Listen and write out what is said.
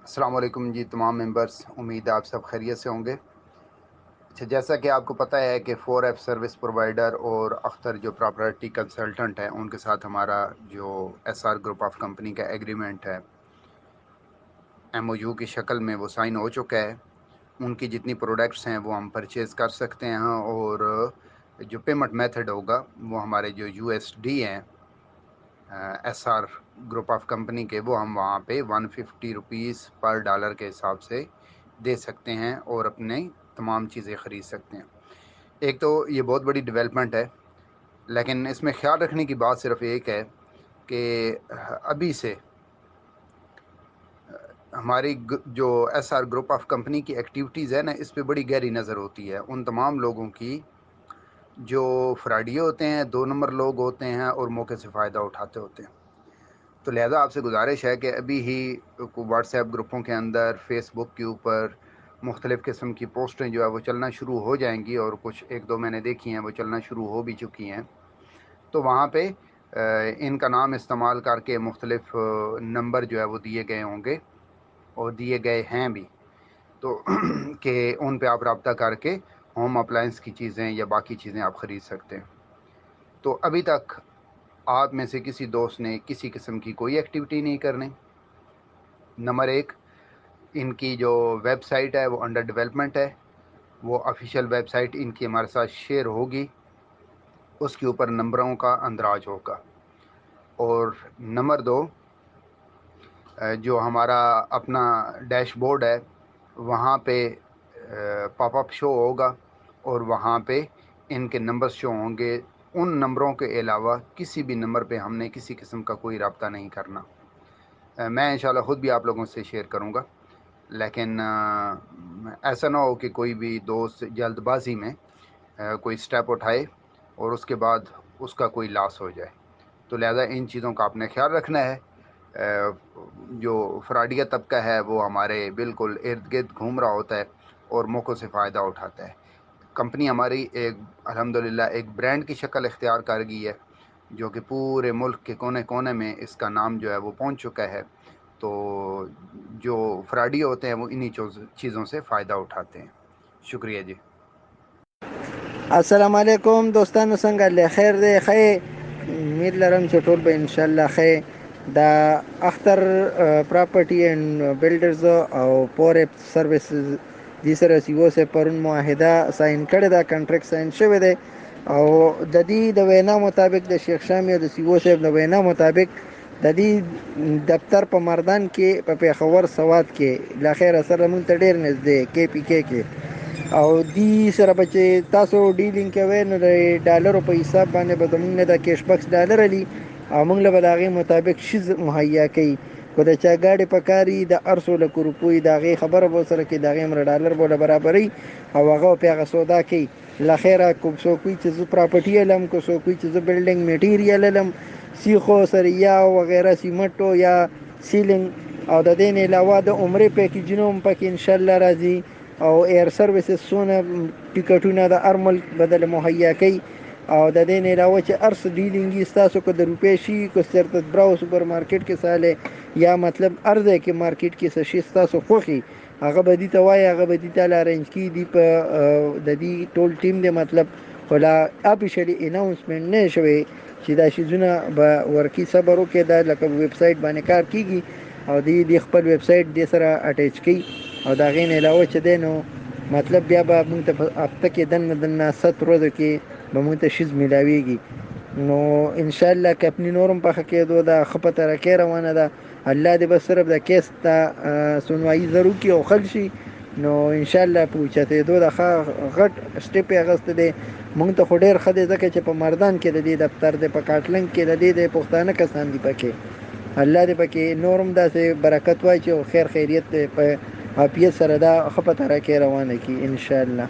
السلام علیکم جی تمام ممبرس، امید ہے آپ سب خیریت سے ہوں گے۔ اچھا، جیسا کہ آپ کو پتہ ہے کہ 4F سروس پرووائڈر اور اختر جو پراپرٹی کنسلٹنٹ ہیں ان کے ساتھ ہمارا جو SR گروپ آف کمپنی کا ایگریمنٹ ہے MOU کی شکل میں وہ سائن ہو چکا ہے۔ ان کی جتنی پروڈکٹس ہیں وہ ہم پرچیز کر سکتے ہیں، اور جو پیمنٹ میتھڈ ہوگا وہ ہمارے جو USD ہیں SR گروپ آف کمپنی کے، وہ ہم وہاں پہ 150 روپیز پر ڈالر کے حساب سے دے سکتے ہیں اور اپنے تمام چیزیں خرید سکتے ہیں۔ ایک تو یہ بہت بڑی ڈیولپمنٹ ہے، لیکن اس میں خیال رکھنے کی بات صرف ایک ہے کہ ابھی سے ہماری جو SR گروپ آف کمپنی کی ایکٹیویٹیز ہے نا، اس پہ بڑی گہری نظر ہوتی ہے ان تمام لوگوں کی جو فراڈی ہوتے ہیں، 2 نمبر لوگ ہوتے ہیں اور موقع سے فائدہ اٹھاتے ہوتے ہیں۔ تو لہٰذا آپ سے گزارش ہے کہ ابھی ہی واٹس ایپ گروپوں کے اندر، فیس بک کے اوپر مختلف قسم کی پوسٹیں جو ہے وہ چلنا شروع ہو جائیں گی، اور کچھ 1-2 میں نے دیکھی ہیں وہ چلنا شروع ہو بھی چکی ہیں۔ تو وہاں پہ ان کا نام استعمال کر کے مختلف نمبر جو ہے وہ دیے گئے ہوں گے اور دیے گئے ہیں بھی، تو کہ ان پہ آپ رابطہ کر کے ہوم اپلائنس کی چیزیں یا باقی چیزیں آپ خرید سکتے ہیں۔ تو ابھی تک آپ میں سے کسی دوست نے کسی قسم کی کوئی ایکٹیویٹی نہیں کرنی۔ نمبر 1، ان کی جو ویب سائٹ ہے وہ انڈر ڈیولپمنٹ ہے، وہ آفیشیل ویب سائٹ ان کی ہمارے ساتھ شیئر ہوگی، اس کے اوپر نمبروں کا اندراج ہوگا۔ اور نمبر 2، جو ہمارا اپنا ڈیش بورڈ ہے وہاں پہ پاپ اپ شو ہوگا، اور وہاں پہ ان کے نمبر شو ہوں گے۔ ان نمبروں کے علاوہ کسی بھی نمبر پہ ہم نے کسی قسم کا کوئی رابطہ نہیں کرنا۔ میں انشاءاللہ خود بھی آپ لوگوں سے شیئر کروں گا، لیکن ایسا نہ ہو کہ کوئی بھی دوست جلد بازی میں کوئی سٹیپ اٹھائے اور اس کے بعد اس کا کوئی لاس ہو جائے۔ تو لہذا ان چیزوں کا آپ نے خیال رکھنا ہے۔ جو فراڈیہ طبقہ ہے وہ ہمارے بالکل ارد گرد گھوم رہا ہوتا ہے اور موقعوں سے فائدہ اٹھاتا ہے۔ کمپنی ہماری الحمدللہ ایک برانڈ کی شکل اختیار کر گئی ہے، جو کہ پورے ملک کے کونے کونے میں اس کا نام جو ہے وہ پہنچ چکا ہے۔ تو جو فراڈی ہوتے ہیں وہ انہی چیزوں سے فائدہ اٹھاتے ہیں۔ شکریہ جی۔ السلام علیکم دوستانو، څنګه له خیر دی؟ خی امید لرم چې ټول به انشاءالله خی. دا اختر پراپرټي اینڈ بلډرز او 4F سروسز دې سره سیو سه پرون معاهده ساين کړی دا، کنټریکټ ساين شوی دی، او د دې د وینا مطابق د شیخ شامی او د سیو صاحب د وینا مطابق د دې دفتر په مردان کې په پېښور سوات کې له خیره سره مونږ ته ډېر نږدې KPK کې، او دی سره به چې تاسو ډیلینګ کوئ نو د ډالرو په حساب باندې به زمونږ نه د کیش بکس ډالر علي، او موږ له به د هغې مطابق شیز مهیا کوي. که د چا ګاډې په کار وي د 800 روپیو د هغې خبره به ورسره کوي، د هغې مره ډالر به ورله برابروي او هغه به پې هغه سودا کوي. له خیره که څوک وي چې زه پراپرټي علم، که څوک وي چې زه بلډینګ میټیریل علم، سیخو سریا وغیره سیمټو یا سیلینګ، او د دې نه علاوه د عمرې پیکیجونه هم پکې انشاءالله راځي، او ایر سروسز څونه ټیکټونه د هر ملک بدل مهیا کوي. او د دې نه علاوه چې هر څه ډیلینګ ستاسو که د روپۍ شي، که چېرته براو سوپر مارکیټ کې سالی یا مطلب هر ځای کې مارکیټ کې څه شي ستاسو خوښي، هغه به دې ته وایي، هغه به دې ته ارینج کړي. دي په د دې ټول ټیم دی، مطلب خو لا اپیشلي اناونسمنټ نه شوی چې دا شیزونه به ورکي. صبر وکړئ، دا لکه ویب سایټ باندې کار کېږي، او دې خپل ویب سایټ دې سره اټیچ کوي، او د هغې نه علاوه چې دی نو مطلب بیا به مونږ ته په هفته کې دننه 7 ورځو کې به مونږ ته شیز میلاویږي. نو انشاءالله که اپنی نورم پخه کېدو ده، ښه په ترقۍ روانه ده. الله دې بس صرف د کیس ته سنوایي زر وکړي او حل شي، نو انشاءالله په اوچتېدو د ښه غټ سټیپ یې اخیستی دی. مونږ ته خو ډېر ښه دی، ځکه چې په مردان کې د دې دفتر دی، په کاټلنګ کې د دې د پښتانه کسان دي پکې. الله دې پکې نورم داسې برکت واچي او خیر خیریت په عافیت سره دا ښه په ترقۍ روانه کړي انشاءالله.